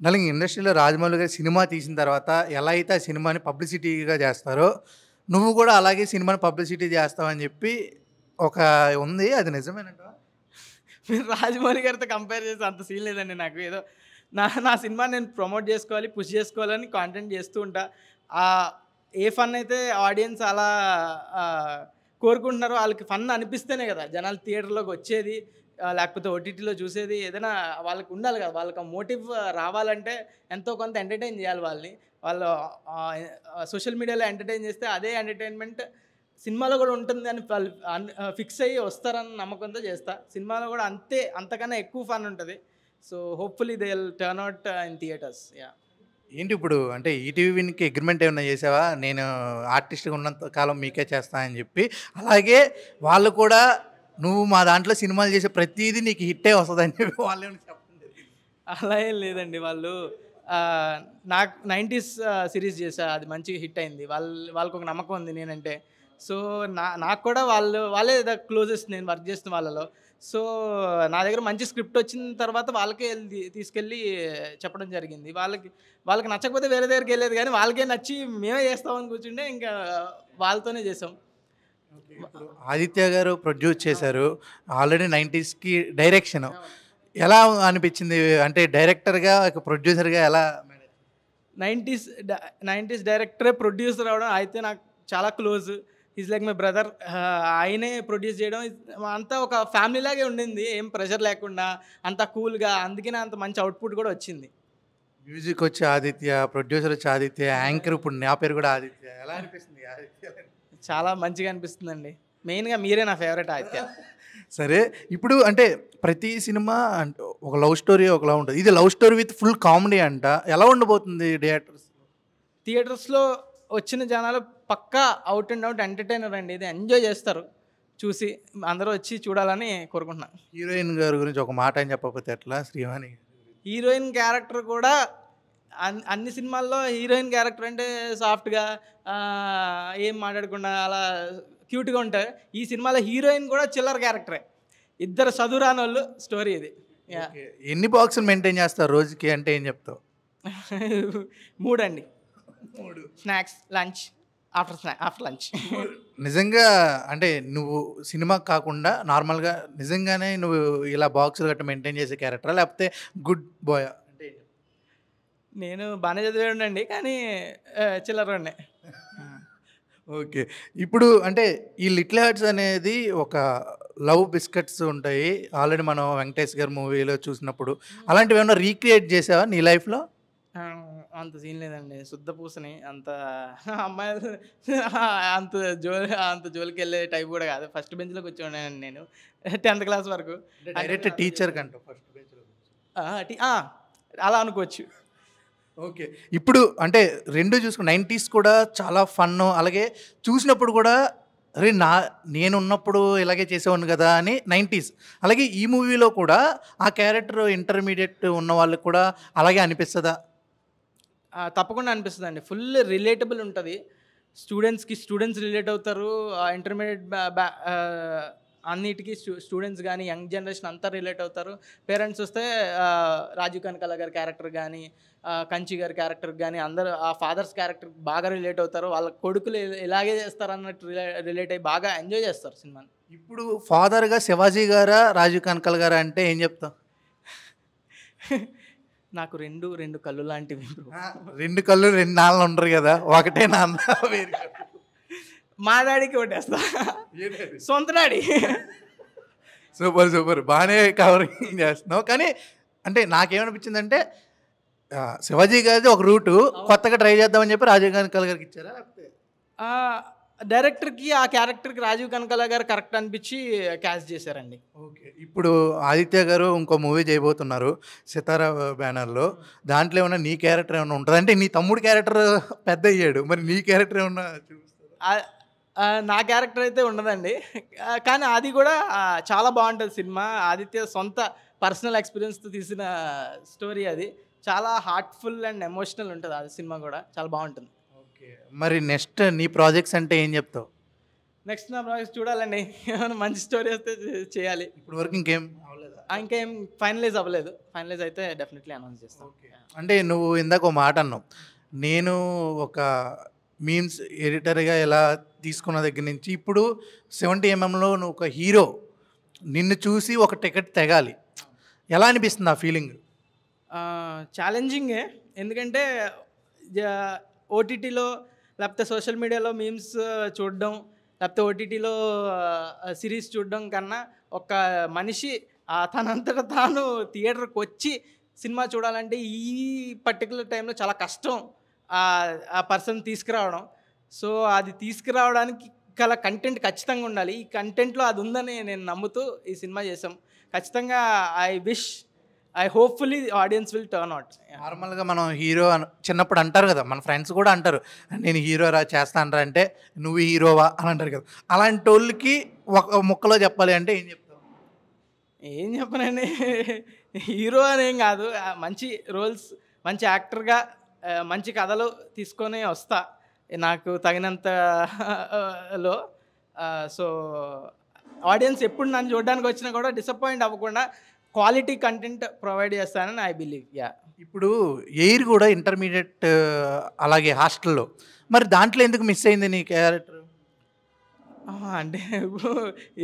నలుగు ఇండస్ట్రీలో రాజమౌళి గారు సినిమా తీసిన తర్వాత ఎలా అయితే ఆ సినిమాని పబ్లిసిటీగా చేస్తారో, నువ్వు కూడా అలాగే సినిమాని పబ్లిసిటీ చేస్తావని చెప్పి ఒక ఉంది. అది నిజమేనంటావా? మీరు రాజమౌళి గారితో కంపేర్ చేసి అంత సీన్ లేదండి నాకు. ఏదో నా నా సినిమా నేను ప్రమోట్ చేసుకోవాలి, పుష్ చేసుకోవాలని కాంటెంట్ చేస్తూ ఉంటా. ఏ ఫన్ అయితే ఆడియన్స్ అలా కోరుకుంటున్నారో ఆళ్ళకి ఫన్ అనిపిస్తేనే కదా జనాలు థియేటర్‌లోకి వచ్చేది. లేకపోతే ఓటీటీలో చూసేది. ఏదైనా వాళ్ళకి ఉండాలి కదా! వాళ్ళకి ఆ మోటివ్ రావాలంటే ఎంతో కొంత ఎంటర్‌టైన్ చేయాలి వాళ్ళని. వాళ్ళు సోషల్ మీడియాలో ఎంటర్‌టైన్ చేస్తే అదే ఎంటర్‌టైన్‌మెంట్ సినిమాలో కూడా ఉంటుందని వాళ్ళు ఫిక్స్ అయ్యి వస్తారన్న నమ్మకంతో చేస్తా. సినిమాలో కూడా అంతే అంతకన్నా ఎక్కువ ఫన్ ఉంటది. So, hopefully they will turn out in theatres. Yeah! ఏంటి ఇప్పుడు అంటే ఈటీవీ విన్‌కి అగ్రీమెంట్ ఏమన్నా చేసావా? నేను ఆర్టిస్ట్‌గా ఉన్నంత కాలం మీకే చేస్తా అని చెప్పి. అలాగే వాళ్ళు కూడా నువ్వు మా దాంట్లో సినిమాలు చేసే ప్రతీదీ నీకు హిట్టే వస్తదని చెప్పి వాళ్ళేమైనా చెప్పడం జరిగిందా? అలా ఏం లేదండి. వాళ్ళు ఆహ్, నాకు 90స్ సీరీస్ చేశా. అది మంచిగా హిట్ అయింది. వాళ్ళకొక నమ్మకం ఉంది నేనంటే. సో, నాకు కూడా వాళ్ళే క్లోజెస్ట్ నేను వర్క్ చేస్తున్న వాళ్ళలో. సో, నా దగ్గర మంచి స్క్రిప్ట్ వచ్చిన తర్వాత వాళ్ళకే తీసుకెళ్ళి చెప్పడం జరిగింది. వాళ్ళకి నచ్చకపోతే వేరే దగ్గరికెళ్ళేది గానీ, వాళ్ళకే నచ్చి మేమే చేస్తామని కూర్చుంటే ఇంకా వాళ్ళతోనే చేసాం. ఓకే. ఇప్పుడు 'ఆదిత్య' గారు ప్రొడ్యూస్ చేశారు. ఆల్రెడీ 90స్‌కి డైరెక్షను. అవును. ఎలా అనిపించింది? అంటే డైరెక్టర్‌గా, ఒక ప్రొడ్యూసర్‌గా ఎలా మేనేజ్ 90స్ 90స్ డైరెక్టరే ప్రొడ్యూసర్ అవ్వడం అయితే నాకు చాలా close. Is like my brother. ఆయనే ప్రొడ్యూస్ చేయడం అంతా ఒక ఫ్యామిలీ లాగే ఉండింది. ఏం ప్రెషర్ లేకుండా అంతా కూల్‌గా అందుకనే అంత మంచి అవుట్‌పుట్ కూడా వచ్చింది. మ్యూజిక్ వచ్చి 'ఆదిత్య', ప్రొడ్యూసర్ వచ్చి 'ఆదిత్య', యాంకర్ ఇప్పుడు నా పేరు కూడా 'ఆదిత్య'. ఎలా అనిపిస్తుంది 'ఆదిత్య'? చాలా మంచిగా అనిపిస్తుందండి. మెయిన్‌గా మీరే నా ఫేవరెట్ ఆదిత్య. సరే. ఇప్పుడు అంటే ప్రతి సినిమా ఒక లవ్ స్టోరీ ఒకలా ఉంటది. ఇది love story with full comedy అంట. ఎలా ఉండబోతుంది థియేటర్స్? థియేటర్స్‌లో వచ్చిన జనాలు పక్కా ఔట్ అండ్ ఔట్ ఎంటర్‌టైనర్ అండి. ఇది ఎంజాయ్ చేస్తారు చూసి. అందరూ వచ్చి చూడాలని కోరుకుంటున్నా. హీరోయిన్ గారి గురించి ఒక మాట అని చెప్పకపోతే ఎట్లా? శ్రీవాణి. హీరోయిన్ క్యారెక్టర్ కూడా అన్ని సినిమాల్లో హీరోయిన్ క్యారెక్టర్ అంటే సాఫ్ట్‌గా ఏం మాట్లాడకుండా అలా క్యూట్‌గా ఉంటారు. ఈ సినిమాలో హీరోయిన్ కూడా చిల్లర క్యారెక్టరే. ఇద్దరు చదువురానోళ్ళు స్టోరీ ఇది. యాహ్! ఓకే. ఎన్ని బాక్సులు మెయింటైన్ చేస్తారు రోజుకి అంటే ఏం చెప్తావు? 3 అండి. 3. Snacks, lunch, after lunch. నిజంగా అంటే నువ్వు సినిమాకి కాకుండా నార్మల్‌గా నిజంగానే నువ్వు ఇలా బాక్సులు గట్టా మెయింటైన్ చేసే క్యారెక్టరా? లేకపోతే గుడ్ బాయా? అంటే ఏం చెప్తావు? నేను బానే చదివాడినండి. కానీ చిల్లరోడినే. ఓకే. ఇప్పుడు అంటే ఈ 'లిటిల్ హార్ట్స్' అనేది ఒక లవ్ బిస్కెట్స్ ఉంటాయి. ఆల్రెడీ మనం 'వెంకటేష్' గారి మూవీలో చూసినప్పుడు. అలాంటివేమన్నా రీక్రియేట్ చేసావా నీ లైఫ్‌లో? అంత సీన్ లేదండి. శుద్ధ పూసని అంత అమ్మాయిలు అంత అంత జోలికెళ్ళే టైప్ కూడా కాదు. ఫస్ట్ బెంచ్‌లో కూర్చోనేవాడిని నేను 10థ్ క్లాస్ వరకు. అంటే అంటే డైరెక్ట్ నేను అర్థం టీచర్ చేసుకోలేదు. కంట ఫస్ట్ బెంచ్‌లో కూర్చొని. ఆ! ఆ! అలా అనుకోవచ్చు. ఓకే. ఇప్పుడు అంటే 2 చూసుకుని 90స్ కూడా చాలా ఫన్ను. అలాగే చూసినప్పుడు కూడా అరే! నేనున్నప్పుడు ఇలాగే చేసేవాడిని గదా! అని 90స్. అలాగే ఈ మూవీలో కూడా ఆ క్యారెక్టర్ ఇంటర్మీడియేట్ ఉన్న వాళ్ళకి కూడా అలాగే అనిపిస్తదా? తప్పకుండా అనిపిస్తదండి. ఫుల్ రిలేటబుల్ ఉంటది. స్టూడెంట్స్ రిలేట్ అవుతారు. ఇంటర్మీడియేట్ అన్నిటికి స్టూడెంట్స్ గానీ, యంగ్ జనరేషన్ అంతా రిలేట్ అవుతారు. పేరెంట్స్ వస్తే రాజీవ్ కనకాల గారి క్యారెక్టర్ గానీ, కంచి గారి క్యారెక్టర్ గానీ అందరూ ఆ ఫాదర్స్ క్యారెక్టర్ బాగా రిలేట్ అవుతారు. వాళ్ళ కొడుకులు ఇలాగే చేస్తారన్నట్టు రిలేట్ అయ్యి బాగా ఎంజాయ్ చేస్తారు సినిమాని. ఇప్పుడు ఫాదర్‌గా 'శివాజీ' గారా? 'రాజీవ్ కనకాల' గారా అంటే ఏం చెప్తావు? నాకు 2 కళ్ళు లాంటివి బ్రో. 2 కళ్ళు 2 నాన్నలు ఉండరు గదా! ఒకటే నాన్న వేరు కళ్ళు. మా డాడీకి ఓటేస్తా. ఏదది? సొంత డాడీ. సూపర్. సూపర్. బానే కవరింగ్ చేస్తున్నావు. కానీ అంటే నాకేమనిపించిందంటే 'శివాజీ' గారిది ఒక రూటు. కొత్తగా ట్రై చేద్దామని చెప్పి 'రాజీవ్ కనకాల' గారికి ఇచ్చారా? లేకపోతే డైరెక్టర్‌కి ఆ క్యారెక్టర్‌కి రాజీవ్ కనకాల గారు కరెక్ట్ అనిపించి క్యాస్ట్ చేశారండి. ఓకే. ఇప్పుడు 'ఆదిత్య' గారు ఇంకో మూవీ చేయబోతున్నారు 'సితార' బ్యానర్‌లో. దాంట్లో ఏమన్నా నీ క్యారెక్టర్ ఏమన్నా ఉంటదా? అంటే నీ తమ్ముడు క్యారెక్టర్ పెద్దయ్యాడు. మరి నీ క్యారెక్టర్ ఏమన్నా చూపిస్తారా? ఆహ్, నా క్యారెక్టర్ అయితే ఉండదండి. కానీ అది కూడా చాలా బావుంటది సినిమా. ఆదిత్య సొంత పర్సనల్ ఎక్స్‌పీరియన్స్‌తో తీసిన స్టోరీ అది. చాలా హార్ట్‌ఫుల్ అండ్ ఎమోషనల్ ఉంటది ఆ సినిమా కూడా. చాలా బావుంటుంది. ఓకే. మరి నెక్స్ట్ నీ ప్రాజెక్ట్స్ అంటే ఏం చెప్తావు? నెక్స్ట్ నా ప్రాజెక్ట్స్ చూడాలండి. ఏమైనా మంచి స్టోరీ వస్తే చేయాలి. ఇప్పటి వరకు ఇంకేం అవ్వలేదా? ఇంకేం ఫైనలైజ్ అవ్వలేదు. ఫైనలైజ్ అయితే డెఫినెట్లీ అనౌన్స్ చేస్తాం. అంటే నువ్వు ఇందాక ఒక మాట అన్నావు. నేను ఒక మీమ్స్ ఎడిటర్‌గా ఎలా తీసుకున్న దగ్గర నుంచి ఇప్పుడు 70 ఎంఎంలో నువ్వు ఒక హీరో. నిన్ను చూసి ఒక టికెట్ తెగాలి. ఎలా అనిపిస్తుంది ఆ ఫీలింగ్? ఛాలెంజింగే. ఎందుకంటే ఓటీటీలో లేకపోతే సోషల్ మీడియాలో మీమ్స్ చూడడం, లేకపోతే ఓటీటీలో సిరీస్ చూడడం కన్నా ఒక మనిషి తనంతట తాను థియేటర్కి వచ్చి సినిమా చూడాలంటే ఈ పర్టికులర్ టైంలో చాలా కష్టం ఆ పర్సన్ తీసుకురావడం. సో అది తీసుకురావడానికి గల కంటెంట్ ఖచ్చితంగా ఉండాలి. ఈ కంటెంట్లో అది ఉందని నేను నమ్ముతూ ఈ సినిమా చేసాం. ఖచ్చితంగా I hopefully audience will turn out. నార్మల్‌గా మనం హీరో చిన్నప్పుడు అంటారు కదా! మన ఫ్రెండ్స్ కూడా అంటారు. నేను హీరోరా చేస్తానురా అంటే, నువ్వు హీరోవా అని అంటారు కదా! అలాంటోళ్ళకి ఒక ముక్కలో చెప్పాలి అంటే ఏం చెప్తావు? ఏం చెప్పనండి, హీరో అనేం కాదు. మంచి రోల్స్, మంచి యాక్టర్గా మంచి కథలు తీసుకొని వస్తా నాకు తగినంత లో. సో ఆడియన్స్ ఎప్పుడు నన్ను చూడడానికి వచ్చినా కూడా డిసప్పాయింట్ అవ్వకుండా క్వాలిటీ కంటెంట్ ప్రొవైడ్ చేస్తానని ఐ బిలీవ్. ఇప్పుడు ఎయిర్ కూడా ఇంటర్మీడియట్ అలాగే హాస్టల్లో. మరి దాంట్లో ఎందుకు మిస్ అయింది నీ క్యారెక్టర్? అంటే ఇప్పుడు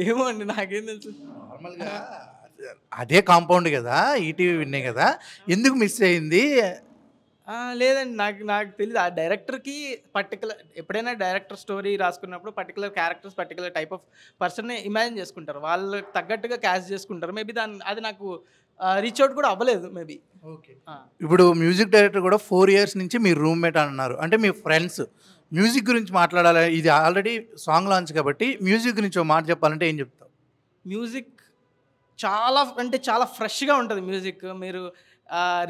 ఏమో అండి, నాకేం తెలుసు. నార్మల్‌గా అదే కాంపౌండ్ కదా! ఈటీవీ విన్నే కదా! ఎందుకు మిస్ అయింది? లేదండి, నాకు తెలీదు. ఆ డైరెక్టర్‌కి ఎప్పుడైనా డైరెక్టర్ స్టోరీ రాసుకున్నప్పుడు particular characters, particular type of పర్సన్‌ని ఇమాజిన్ చేసుకుంటారు. వాళ్ళకి తగ్గట్టుగా క్యాస్ట్ చేసుకుంటారు. మేబీ అది నాకు రీచ్ అవుట్ కూడా అవ్వలేదు మేబీ. ఓకే. ఇప్పుడు మ్యూజిక్ డైరెక్టర్ కూడా 4 ఇయర్స్ నుంచి మీ రూమ్‌మేట్ అన్నారు. అంటే మీ ఫ్రెండ్స్. మ్యూజిక్ గురించి మాట్లాడాలి. ఇది ఆల్రెడీ సాంగ్ లాంచ్ కాబట్టి మ్యూజిక్ గురించి ఒక మాట చెప్పాలంటే ఏం చెప్తావు? మ్యూజిక్ చాలా అంటే చాలా ఫ్రెష్‌గా ఉంటుంది మ్యూజిక్. మీరు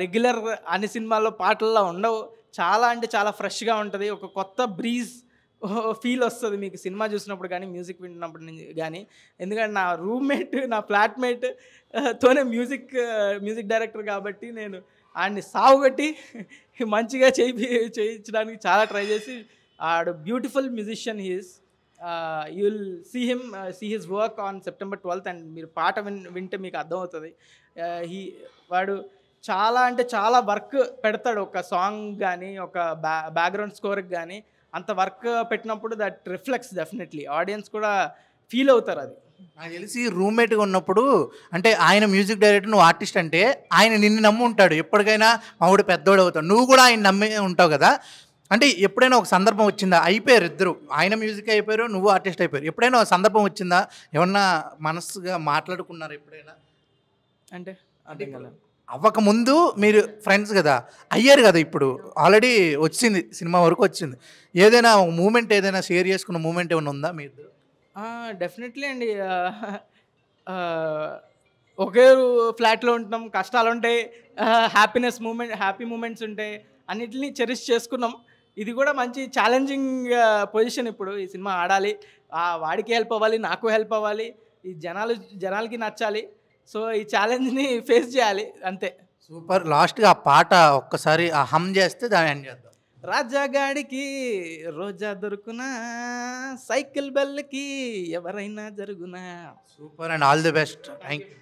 రెగ్యులర్ అన్ని సినిమాల్లో పాటల్లో ఉండవు. చాలా అంటే చాలా ఫ్రెష్‌గా ఉంటుంది. ఒక కొత్త బ్రీజ్ ఫీల్ వస్తుంది మీకు సినిమా చూసినప్పుడు కానీ, మ్యూజిక్ వింటున్నప్పుడు కానీ. ఎందుకంటే నా రూమ్మేట్, నా ఫ్లాట్మేట్ తోనే మ్యూజిక్ డైరెక్టర్ కాబట్టి నేను ఆయన్ని సావుగొట్టి మంచిగా చేయించడానికి చాలా ట్రై చేసి, ఆడు beautiful musician he is. You will see his work on September 12th and మీరు పాట వింటే మీకు అర్థమవుతుంది. వాడు చాలా అంటే చాలా వర్క్ పెడతాడు. ఒక సాంగ్ కానీ, ఒక బ్యాక్గ్రౌండ్ స్కోర్కి కానీ అంత వర్క్ పెట్టినప్పుడు దట్ రిఫ్లెక్ట్స్ డెఫినెట్లీ. ఆడియన్స్ కూడా ఫీల్ అవుతారు అది. నాకు తెలిసి రూమ్మేట్‌గా ఉన్నప్పుడు అంటే ఆయన మ్యూజిక్ డైరెక్టర్, నువ్వు ఆర్టిస్ట్ అంటే ఆయన నిన్ను నమ్మి ఉంటాడు. ఎప్పటికైనా మావాడు పెద్దోడు అవుతాడు. నువ్వు కూడా ఆయన నమ్మి ఉంటావు కదా! అంటే ఎప్పుడైనా ఒక సందర్భం వచ్చిందా? అయిపోయారు ఇద్దరు. ఆయన మ్యూజిక్ అయిపోయారు, నువ్వు ఆర్టిస్ట్ అయిపోయారు. ఎప్పుడైనా ఒక సందర్భం వచ్చిందా? ఏమన్నా మనసుగా మాట్లాడుకున్నారా ఎప్పుడైనా? అంటే అర్థం కాలేదు. అవ్వకముందు మీరు ఫ్రెండ్స్ కదా! అయ్యారు కదా! ఇప్పుడు ఆల్రెడీ వచ్చింది, సినిమా వరకు వచ్చింది. ఏదైనా మూమెంట్ ఏదైనా షేర్ చేసుకున్న మూమెంట్ ఏమైనా ఉందా మీ ఇద్దరు? డెఫినెట్లీ అండి. ఒకే ఫ్లాట్లో ఉంటున్నాం, కష్టాలు ఉంటాయి, హ్యాపీ మూమెంట్స్ ఉంటాయి, అన్నిటిని చెరిష్ చేసుకున్నాం. ఇది కూడా మంచి ఛాలెంజింగ్ పొజిషన్. ఇప్పుడు ఈ సినిమా ఆడాలి, వాడికి హెల్ప్ అవ్వాలి, నాకు హెల్ప్ అవ్వాలి, ఈ జనాలకి నచ్చాలి. సో ఈ ఛాలెంజ్ని ఫేస్ చేయాలి అంతే. సూపర్. లాస్ట్‌గా ఆ పాట ఒక్కసారి హమ్ చేస్తే దాన్ని ఎండ్ చేద్దాం. రాజాగాడికి రోజా దొరుకునా, సైకిల్ బెల్కి ఎవరైనా జరుగునా. Super and all the best. Thank you.